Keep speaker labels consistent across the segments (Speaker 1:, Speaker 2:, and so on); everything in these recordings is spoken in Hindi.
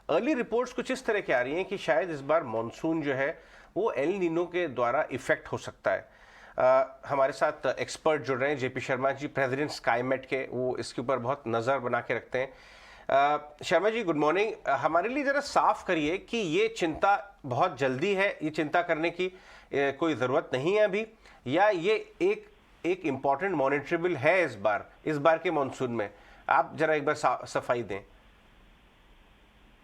Speaker 1: अर्ली रिपोर्ट्स कुछ इस तरह की आ रही हैं कि शायद इस बार मॉनसून जो है वो एल नीनो के द्वारा इफेक्ट हो सकता है। हमारे साथ एक्सपर्ट जुड़ रहे हैं, जेपी शर्मा जी, प्रेसिडेंट स्काईमेट के, वो इसके ऊपर बहुत नज़र बना के रखते हैं। Sharma ji, good morning. हमारे लिए ज़रा साफ करिए कि ये चिंता बहुत जल्दी है, ये चिंता करने की कोई ज़रूरत नहीं है अभी, या ये एक इम्पॉर्टेंट मॉनिटरेबल है इस बार के मॉनसून में? आप जरा एक बार सफाई दें।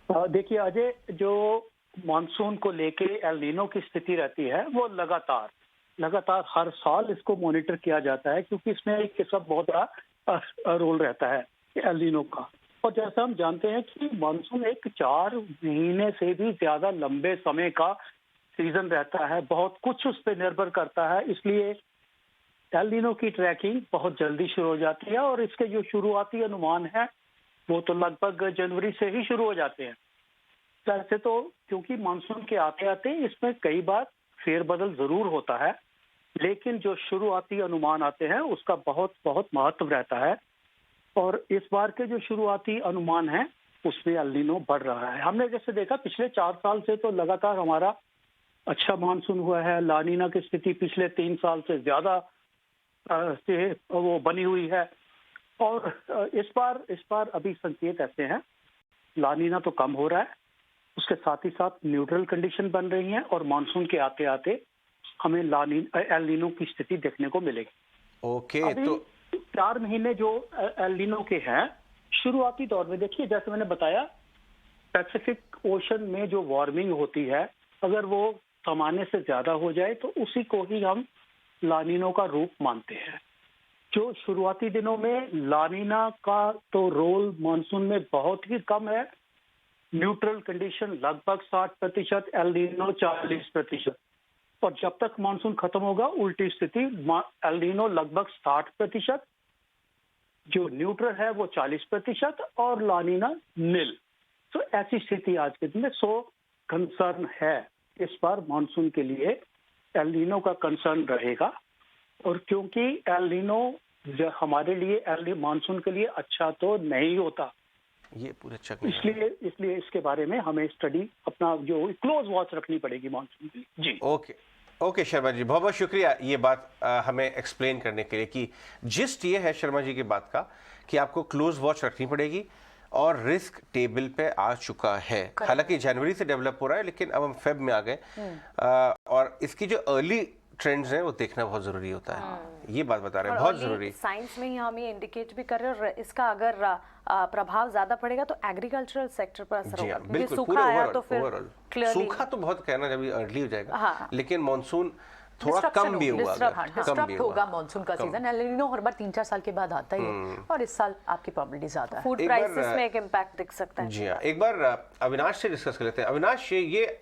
Speaker 2: देखिए अजय, जो मानसून को लेके एल नीनो की स्थिति रहती है वो लगातार हर साल इसको मॉनिटर किया जाता है, क्योंकि इसमें एक इसका बहुत बड़ा रोल रहता है एल नीनो का। और जैसा हम जानते हैं कि मानसून एक 4 महीने से भी ज्यादा लंबे समय का सीजन रहता है, बहुत कुछ उस पर निर्भर करता है। इसलिए एल नीनो की ट्रैकिंग बहुत जल्दी शुरू हो जाती है और इसके जो शुरुआती अनुमान है वो तो लगभग जनवरी से ही शुरू हो जाते हैं। वैसे तो क्योंकि मानसून के आते आते इसमें कई बार फेरबदल जरूर होता है, लेकिन जो शुरुआती अनुमान आते हैं उसका बहुत बहुत महत्व रहता है। और इस बार के जो शुरुआती अनुमान हैं उसमें एल नीनो बढ़ रहा है। हमने जैसे देखा पिछले 4 साल से तो लगातार हमारा अच्छा मानसून हुआ है। ला नीना की स्थिति पिछले 3 साल से ज्यादा से वो बनी हुई है। और इस बार अभी संकेत ऐसे हैं, ला नीना तो कम हो रहा है, उसके साथ ही साथ न्यूट्रल कंडीशन बन रही हैं और मानसून के आते आते हमें एल नीनो की स्थिति देखने को मिलेगी।
Speaker 1: ओके,
Speaker 2: अभी
Speaker 1: तो
Speaker 2: 4 महीने जो एल नीनो के हैं, शुरुआती दौर में देखिए जैसे मैंने बताया, पैसिफिक ओशन में जो वार्मिंग होती है अगर वो सामान्य से ज्यादा हो जाए तो उसी को ही हम ला नीनो का रूप मानते हैं। जो शुरुआती दिनों में ला नीना का तो रोल मानसून में बहुत ही कम है। न्यूट्रल कंडीशन लगभग 60%, एल नीनो 40%। और जब तक मानसून खत्म होगा उल्टी स्थिति, एल नीनो लगभग 60%, जो न्यूट्रल है वो 40% और ला नीना निल। तो ऐसी स्थिति आज के दिन में। सो कंसर्न है इस बार मानसून के लिए, एल नीनो का कंसर्न रहेगा। और क्योंकि एल नीनो हमारे लिए मानसून के लिए अच्छा तो नहीं होता,
Speaker 1: ये पूरे चक
Speaker 2: इसलिए इसके बारे में हमें स्टडी अपना जो क्लोज वॉच रखनी पड़ेगी मानसून की। जी
Speaker 1: ओके शर्मा जी, बहुत बहुत शुक्रिया ये बात हमें एक्सप्लेन करने के लिए। कि जिस्ट ये है शर्मा जी की बात का कि आपको क्लोज वॉच रखनी पड़ेगी और रिस्क टेबल पे आ चुका है। हालांकि जनवरी से डेवलप हो रहा है, लेकिन अब हम फेब में आ गए और इसकी जो अर्ली ट्रेंड्स हैं वो देखना बहुत जरूरी होता है। ये बात बता रहे हैं, बहुत जरूरी।
Speaker 3: साइंस में ही हम ये इंडिकेट भी कर रहे हैं और इसका अगर प्रभाव ज्यादा पड़ेगा तो एग्रीकल्चरल सेक्टर पर असर होगा।
Speaker 1: बिल्कुल,
Speaker 3: सूखा आया तो फिर
Speaker 1: सूखा तो बहुत कहना जब अर्ली हो जाएगा।
Speaker 3: हाँ।
Speaker 1: लेकिन मानसून थोड़ा कम भी हुआ,
Speaker 4: डिस्टर्ब होगा मानसून का सीजन। एल नीनो हर बार 3-4 साल के बाद आता ही है और इस साल आपकी प्रोबेबिलिटी ज्यादा है।
Speaker 3: फूड प्राइसेस में एक इम्पैक्ट दिख सकता है।
Speaker 1: जी हाँ, एक बार अविनाश से डिस्कस कर लेते हैं। अविनाश, ये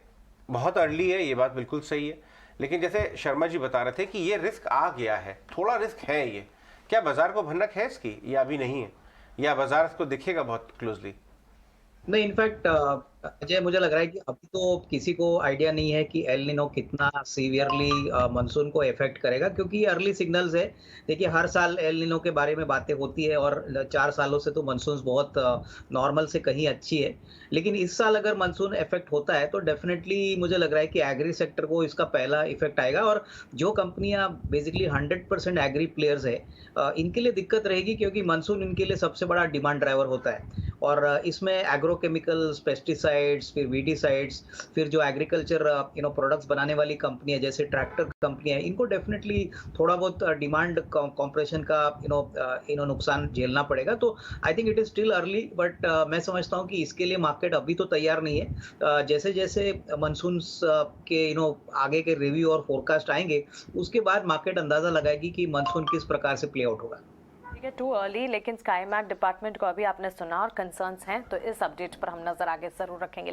Speaker 1: बहुत अर्ली है, ये बात बिल्कुल सही है, लेकिन जैसे शर्मा जी बता रहे थे कि ये रिस्क आ गया है, थोड़ा रिस्क है। ये क्या बाजार को भनक है इसकी, या अभी नहीं है, या बाजार इसको दिखेगा बहुत क्लोजली?
Speaker 5: नहीं, इनफैक्ट अजय, मुझे लग रहा है कि अभी तो किसी को आइडिया नहीं है कि एल नीनो कितना सीवियरली मानसून को इफेक्ट करेगा, क्योंकि ये अर्ली सिग्नल्स है। देखिए, हर साल एल नीनो के बारे में बातें होती है और 4 सालों से तो मानसून बहुत नॉर्मल से कहीं अच्छी है। लेकिन इस साल अगर मानसून इफेक्ट होता है तो डेफिनेटली मुझे लग रहा है कि एग्री सेक्टर को इसका पहला इफेक्ट आएगा। और जो कंपनियां बेसिकली 100% एग्री प्लेयर्स है, इनके लिए दिक्कत रहेगी, क्योंकि मानसून इनके लिए सबसे बड़ा डिमांड ड्राइवर होता है। और इसमें एग्रोकेमिकल्स, पेस्टिसाइड्स, फिर वीडीसाइड्स, फिर जो एग्रीकल्चर प्रोडक्ट्स बनाने वाली कंपनी है जैसे ट्रैक्टर कंपनी है, इनको डेफिनेटली थोड़ा बहुत डिमांड कॉम्प्रेशन का नुकसान झेलना पड़ेगा। तो I think it is still early, but मैं समझता हूँ कि इसके लिए मार्केट अभी तो तैयार नहीं है। जैसे जैसे मानसून के आगे के रिव्यू और फोरकास्ट आएंगे, उसके बाद मार्केट अंदाजा लगाएगी कि मानसून किस प्रकार से प्ले आउट होगा।
Speaker 3: टू अर्ली, लेकिन स्काईमेट डिपार्टमेंट को अभी आपने सुना और कंसर्न्स हैं, तो इस अपडेट पर हम नजर आगे जरूर रखेंगे।